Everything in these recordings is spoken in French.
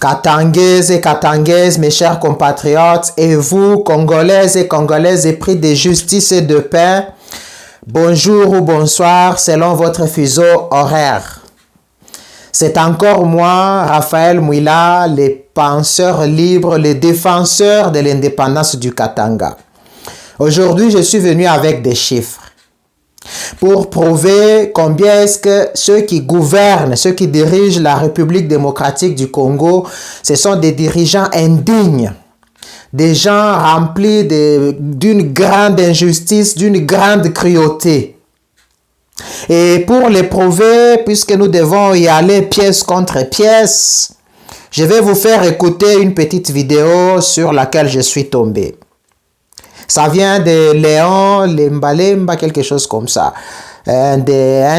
Katangaises et Katangaises, mes chers compatriotes, et vous, Congolaises et Congolaises épris de justice et de paix, bonjour ou bonsoir selon votre fuseau horaire. C'est encore moi, Raphaël Mouila, le penseur libre, le défenseur de l'indépendance du Katanga. Aujourd'hui, je suis venu avec des chiffres pour prouver combien est-ce que ceux qui gouvernent, ceux qui dirigent la République démocratique du Congo, ce sont des dirigeants indignes, des gens remplis d'une grande injustice, d'une grande cruauté. Et pour les prouver, puisque nous devons y aller pièce contre pièce, je vais vous faire écouter une petite vidéo sur laquelle je suis tombé. Ça vient de Léon Lemba, quelque chose comme ça. Un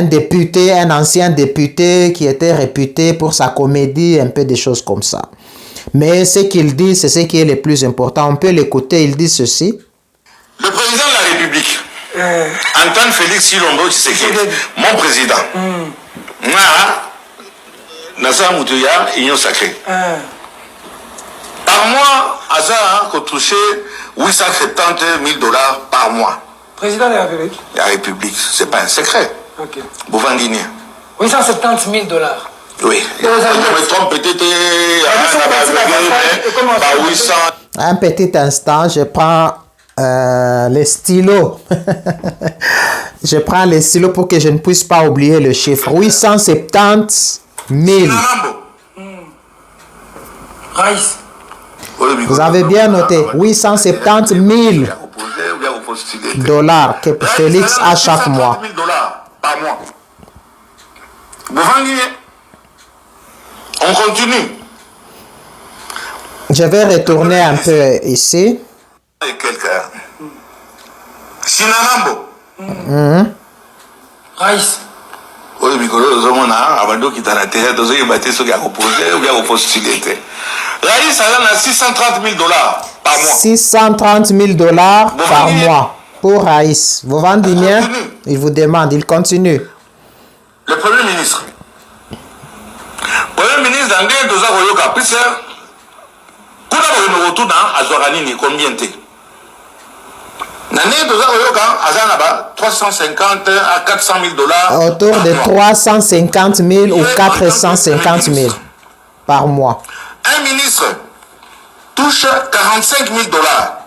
député, un ancien député qui était réputé pour sa comédie, un peu des choses comme ça. Mais ce qu'il dit, c'est ce qui est le plus important. On peut l'écouter, il dit ceci. Le président de la République, Antoine Félix Tshilombo Tshisekedi, mon président, Naza Moutouya, Union Sacrée. Par mois, Aza a touché 870 000 dollars par mois. Président de la République. La République, c'est pas un secret. Ok. Bouvandini. 870 000 dollars. Oui. Je me trompe peut-être. Un petit instant, je prends les stylos. Je prends les stylos pour que je ne puisse pas oublier le chiffre. 870 000. Raïs. Vous avez bien noté, 870 000 dollars que Félix a chaque mois. 000 dollars par mois. On continue. Je vais retourner un peu ici. Et quelqu'un. Sinanambo. Raïs. Oui, Mikolo, Zomona, Abando qui t'a la terre, deux ans, battu ce qui a proposé, ou bien au postulé. Raïs, ça donne à 630 000 dollars par mois. 630 000 dollars par mois pour Raïs. Vous vendez bien? Il vous demande, il continue. Le Premier ministre. Premier ministre, dans les 2 ans, il y a plus de retour dans Azoranini, combien t'es? Dans les 2 ans, il y a 350 à 400 000 dollars. Autour de 350 000 ou 450 000 par mois. Un ministre touche 45 000 dollars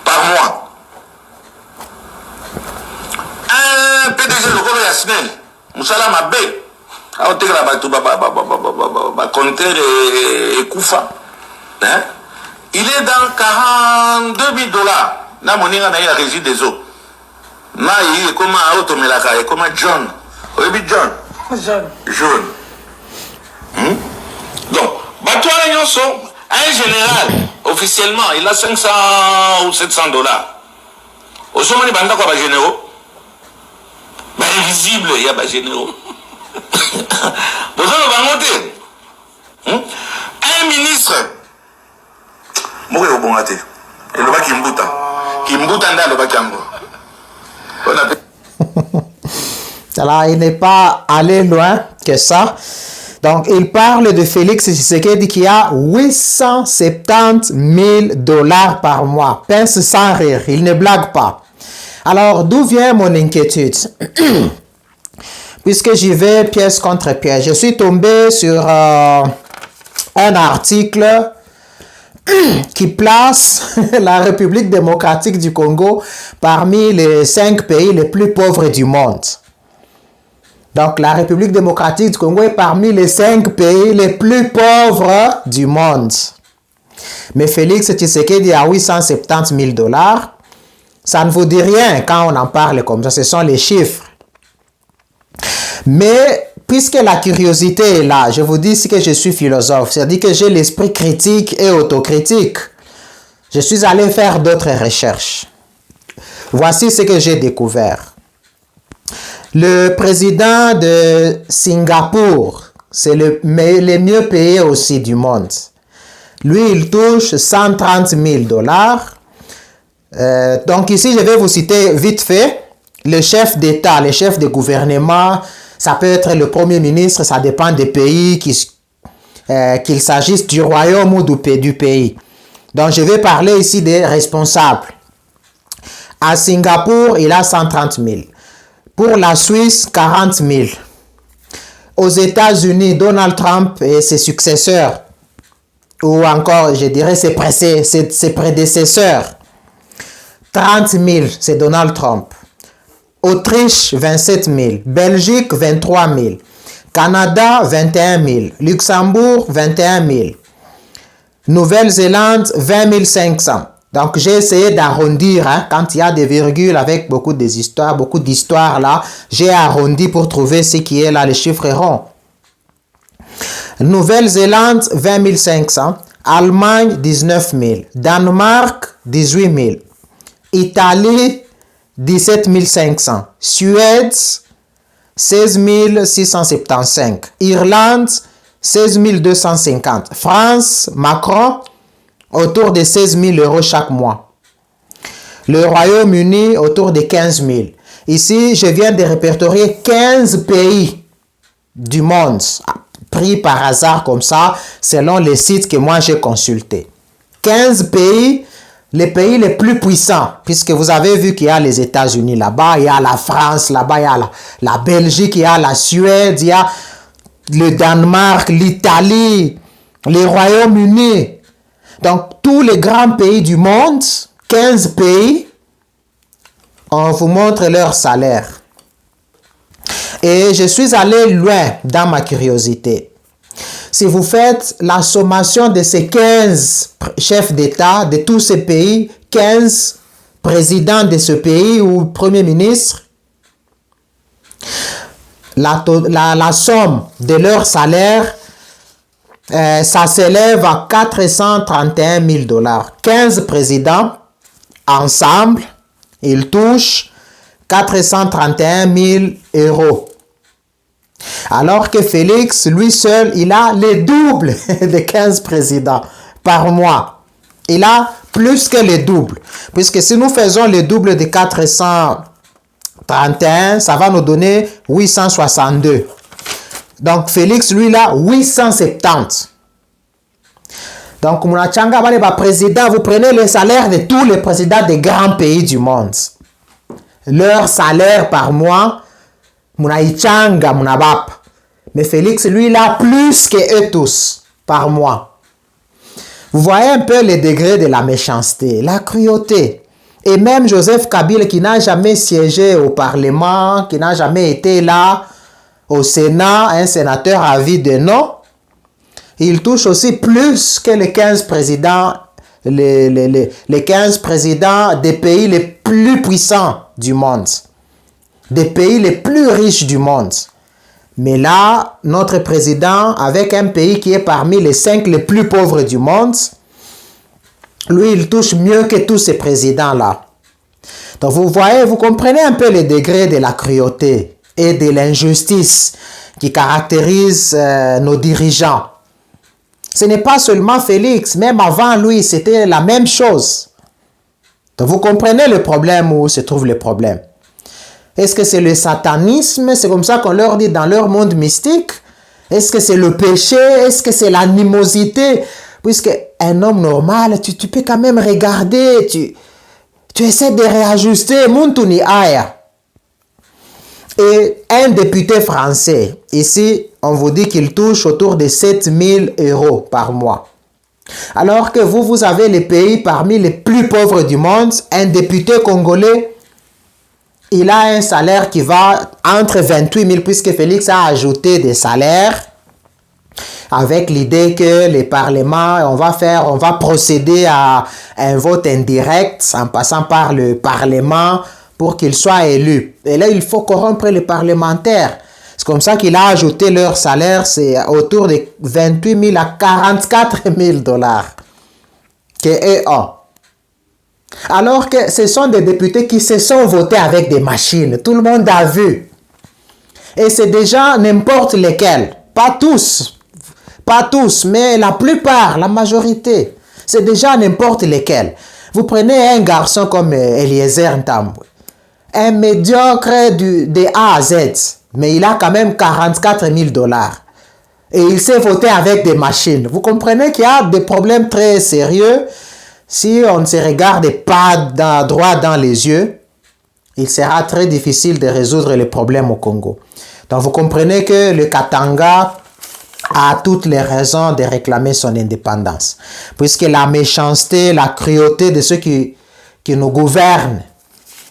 par mois. Un PDG local Yasnel, Moussala Mabé, a ôté la compteur et Koufa. Il est dans 42 000 dollars. Na moninga na ya régie des eaux. Na yi comment automelaka et comment John. Oui John. John. Donc, un général, officiellement, il a 500 ou 700 dollars. Au sommet, il y a des généraux. Invisible, il y a des généraux. Un ministre. Alors, il n'est pas allé loin que ça. Donc, il parle de Félix Tshisekedi qui a 870 000 dollars par mois. Pince sans rire, il ne blague pas. Alors, d'où vient mon inquiétude? Puisque j'y vais pièce contre pièce, je suis tombé sur un article qui place la République démocratique du Congo parmi les 5 pays les plus pauvres du monde. Donc, la République démocratique du Congo est parmi les 5 pays les plus pauvres du monde. Mais Félix Tshisekedi a 870 000 dollars. Ça ne vous dit rien quand on en parle comme ça. Ce sont les chiffres. Mais, puisque la curiosité est là, je vous dis que je suis philosophe. C'est-à-dire que j'ai l'esprit critique et autocritique. Je suis allé faire d'autres recherches. Voici ce que j'ai découvert. Le président de Singapour, c'est le mieux payé aussi du monde. Lui, il touche 130 000 dollars. Donc ici, je vais vous citer vite fait le chef d'État, le chef de gouvernement. Ça peut être le premier ministre, ça dépend des pays qu'il s'agisse du royaume ou du pays. Donc, je vais parler ici des responsables. À Singapour, il a 130 000. Pour la Suisse, 40 000. Aux États-Unis, Donald Trump et ses successeurs, ou encore, je dirais, ses prédécesseurs, 30 000, c'est Donald Trump. Autriche, 27 000. Belgique, 23 000. Canada, 21 000. Luxembourg, 21 000. Nouvelle-Zélande, 20 500. Donc, j'ai essayé d'arrondir, hein, quand il y a des virgules avec beaucoup d'histoires là, j'ai arrondi pour trouver ce qui est là, les chiffres ronds. Nouvelle-Zélande, 20 500. Allemagne, 19 000. Danemark, 18 000. Italie, 17 500. Suède, 16 675. Irlande, 16 250. France, Macron, autour de 16 000 € chaque mois. Le Royaume-Uni, autour de 15 000. Ici, je viens de répertorier 15 pays du monde, pris par hasard comme ça, selon les sites que moi j'ai consultés. 15 pays, les pays les plus puissants, puisque vous avez vu qu'il y a les États-Unis là-bas, il y a la France là-bas, il y a la Belgique, il y a la Suède, il y a le Danemark, l'Italie, le Royaume-Uni. Donc, tous les grands pays du monde, 15 pays, on vous montre leur salaire. Et je suis allé loin dans ma curiosité. Si vous faites la sommation de ces 15 chefs d'État, de tous ces pays, 15 présidents de ce pays ou premiers ministres, la somme de leur salaire, ça s'élève à 431 000 $. 15 présidents, ensemble, ils touchent 431 000 €. Alors que Félix, lui seul, il a le double de 15 présidents par mois. Il a plus que le double. Puisque si nous faisons le double de 431, ça va nous donner 862. Donc Félix, lui, il a 870. Donc, Mounachanga, président, vous prenez le salaire de tous les présidents des grands pays du monde. Leur salaire par mois, Mounaichanga, Mounabap. Mais Félix, lui, il a plus que eux tous par mois. Vous voyez un peu le degré de la méchanceté, la cruauté. Et même Joseph Kabila, qui n'a jamais siégé au Parlement, qui n'a jamais été là au Sénat, un sénateur à vie de nom, il touche aussi plus que les 15 présidents, les 15 présidents des pays les plus puissants du monde, des pays les plus riches du monde. Mais là, notre président, avec un pays qui est parmi les 5 les plus pauvres du monde, lui, il touche mieux que tous ces présidents-là. Donc, vous voyez, vous comprenez un peu le degré de la cruauté et de l'injustice qui caractérise nos dirigeants. Ce n'est pas seulement Félix, même avant lui, c'était la même chose. Donc, vous comprenez le problème où se trouve le problème. Est-ce que c'est le satanisme? C'est comme ça qu'on leur dit dans leur monde mystique? Est-ce que c'est le péché? Est-ce que c'est l'animosité? Puisque un homme normal, tu peux quand même regarder, tu essaies de réajuster. Muntuni aya. Et un député français, ici, on vous dit qu'il touche autour de 7 000 € par mois. Alors que vous avez les pays parmi les plus pauvres du monde, un député congolais, il a un salaire qui va entre 28 000, puisque Félix a ajouté des salaires, avec l'idée que les parlements, on va procéder à un vote indirect en passant par le Parlement pour qu'ils soient élus. Et là, il faut corrompre les parlementaires. C'est comme ça qu'il a ajouté leur salaire, c'est autour de 28 000 à 44 000 $ que eux ont. Alors que ce sont des députés qui se sont votés avec des machines. Tout le monde a vu. Et c'est déjà n'importe lesquels. Pas tous, mais la plupart, la majorité. C'est déjà n'importe lesquels. Vous prenez un garçon comme Eliezer Ntambwe. Un médiocre de A à Z. Mais il a quand même 44 000 $. et il sait voter avec des machines. Vous comprenez qu'il y a des problèmes très sérieux. Si on ne se regarde pas droit dans les yeux, il sera très difficile de résoudre les problèmes au Congo. Donc vous comprenez que le Katanga a toutes les raisons de réclamer son indépendance. Puisque la méchanceté, la cruauté de ceux qui nous gouvernent.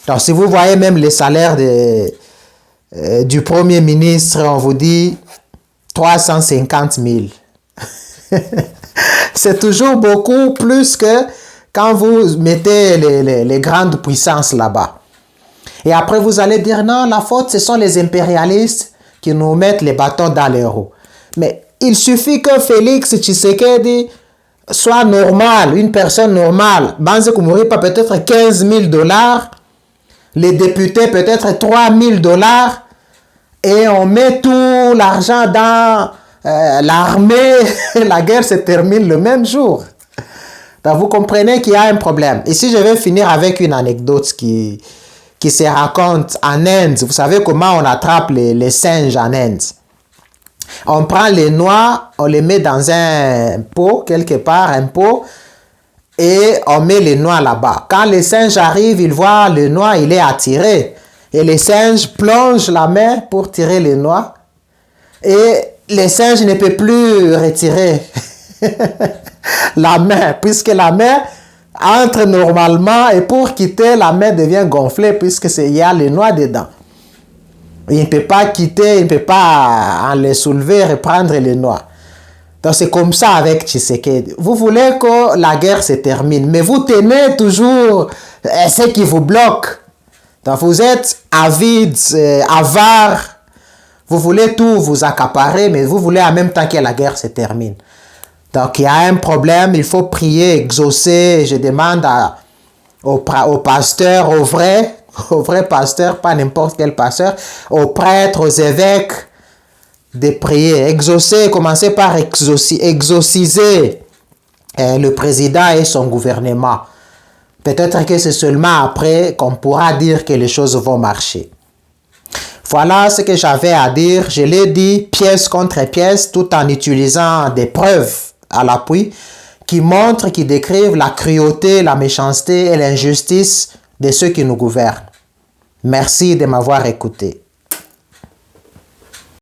Donc si vous voyez même les salaires du Premier ministre, on vous dit 350 000. C'est toujours beaucoup plus que quand vous mettez les grandes puissances là-bas. Et après, vous allez dire, non, la faute, ce sont les impérialistes qui nous mettent les bâtons dans les roues. Mais il suffit que Félix Tshisekedi soit normal, une personne normale. Banze Kumuri pas peut-être 15 000 $, les députés peut-être 3 000 $, et on met tout l'argent dans l'armée, la guerre se termine le même jour. Donc vous comprenez qu'il y a un problème. Ici, je vais finir avec une anecdote qui se raconte en Inde. Vous savez comment on attrape les singes en Inde? On prend les noix, on les met dans un pot, quelque part, un pot, et on met les noix là-bas. Quand les singes arrivent, ils voient le noix, il est attiré. Et les singes plongent la main pour tirer les noix. Et les singes ne peuvent plus retirer la main, puisque la main entre normalement, et pour quitter, la main devient gonflée, puisque il y a les noix dedans. Il ne peut pas quitter, il ne peut pas en les soulever, reprendre les noix. Donc c'est comme ça avec Tshisekedi. Vous voulez que la guerre se termine, mais vous tenez toujours ce qui vous bloque. Donc vous êtes avide, avare. Vous voulez tout vous accaparer, mais vous voulez en même temps que la guerre se termine. Donc il y a un problème, il faut prier, exaucer. Je demande aux pasteurs, aux vrais pasteurs, pas n'importe quel pasteur, aux prêtres, aux évêques, de prier, exaucer, commencer par exauciser le président et son gouvernement. Peut-être que c'est seulement après qu'on pourra dire que les choses vont marcher. Voilà ce que j'avais à dire. Je l'ai dit pièce contre pièce, tout en utilisant des preuves à l'appui qui montrent, qui décrivent la cruauté, la méchanceté et l'injustice de ceux qui nous gouvernent. Merci de m'avoir écouté.